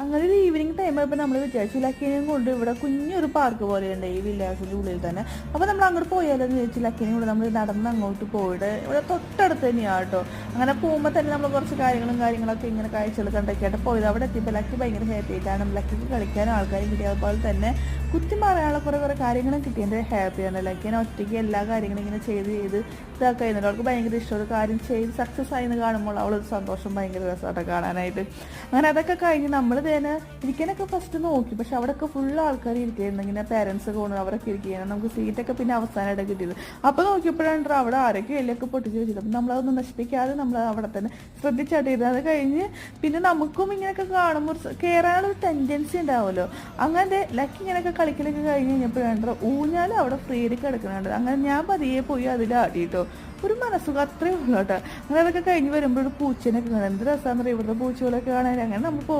അങ്ങനെ ഒരു evening time ആയപ്പോൾ നമ്മൾ വിചാരിച്ചു ലക്കിനെയും കൊണ്ട് ഇവിടെ കുഞ്ഞൊരു പാർക്ക് പോലെയുണ്ട് ഈ വില്ലേജിൻ്റെ ഉള്ളിൽ തന്നെ. അപ്പോൾ നമ്മൾ അങ്ങോട്ട് പോയാലെന്ന് ചോദിച്ചു ലക്കിനെയും കൂടെ നമ്മൾ നടന്ന് അങ്ങോട്ട് പോയിട്ട് ഇവിടെ തൊട്ടടുത്ത് തന്നെയാണ് കേട്ടോ. അങ്ങനെ പോകുമ്പോൾ തന്നെ നമ്മൾ കുറച്ച് കാര്യങ്ങളൊക്കെ ഇങ്ങനെ കാഴ്ചകൾ കണ്ടൊക്കെയായിട്ട് പോയത്. അവിടെ എത്തിയപ്പോൾ ലക്കി ഭയങ്കര ഹാപ്പി ആയിട്ടാണ്. ലക്കിക്ക് കളിക്കാനും ആൾക്കാരും കിട്ടി, അതുപോലെ തന്നെ കുത്തി മാറാനുള്ള കുറേ കാര്യങ്ങളും കിട്ടിയതിൻ്റെ ഹാപ്പിയാണ്. ലക്കിനെ ഒറ്റയ്ക്ക് എല്ലാ കാര്യങ്ങളും ഇങ്ങനെ ചെയ്ത് ഇതാക്കുക ചെയ്യുന്നുണ്ട്. അവൾക്ക് ഭയങ്കര ഇഷ്ടം. ഒരു കാര്യം ചെയ്ത് സക്സസ് ആയി എന്ന് കാണുമ്പോൾ അവളൊരു സന്തോഷം ഭയങ്കര രസമായിട്ട് കാണാനായിട്ട്. അങ്ങനെ അതൊക്കെ കഴിഞ്ഞ് നമ്മൾ തന്നെ ഇരിക്കാനൊക്കെ ഫസ്റ്റ് നോക്കി, പക്ഷെ അവിടെയൊക്കെ ഫുൾ ആൾക്കാർ ഇരിക്കുകയായിരുന്നു. ഇങ്ങനെ പേരൻസ് ഒക്കെ കൊണ്ടു അവരൊക്കെ ഇരിക്കുകയാണ്. നമുക്ക് സീറ്റൊക്കെ പിന്നെ അവസാനമായിട്ട് കിട്ടിയത്. അപ്പോൾ നോക്കിയപ്പോഴാണ് അവിടെ ആരൊക്കെ എല്ലൊക്കെ പൊട്ടിച്ച് വെച്ചിട്ട്. അപ്പം നമ്മളതൊന്നും നശിപ്പിക്കാതെ നമ്മൾ അവിടെ തന്നെ ശ്രദ്ധിച്ചാട്ടിരുന്നത്. അത് കഴിഞ്ഞ് പിന്നെ നമുക്കും ഇങ്ങനെയൊക്കെ കാണുമ്പോൾ കയറാനുള്ള ടെൻഡൻസി ഉണ്ടാവുമല്ലോ. അങ്ങനെ ലക്കി ഇങ്ങനെയൊക്കെ കളിക്കലൊക്കെ കഴിഞ്ഞ് കഴിഞ്ഞപ്പോഴാണ് ഊഞ്ഞാൽ അവിടെ ഫ്രീ കിടക്കുന്നുണ്ട്. അങ്ങനെ ഞാൻ പതിയെ പോയി അതിലാട്ടിട്ടോ. ഒരു മനസ്സുഖം അത്രയും ഉള്ളൂ കേട്ടോ. അങ്ങനെ അതൊക്കെ കഴിഞ്ഞ് വരുമ്പോൾ ഒരു പൂച്ചേനൊക്കെ കാണാൻ എന്ത് രസമാണെന്ന് പറയും, ഇവിടുത്തെ പൂച്ചകളൊക്കെ കാണാൻ. അങ്ങനെ നമ്മൾ പോകും.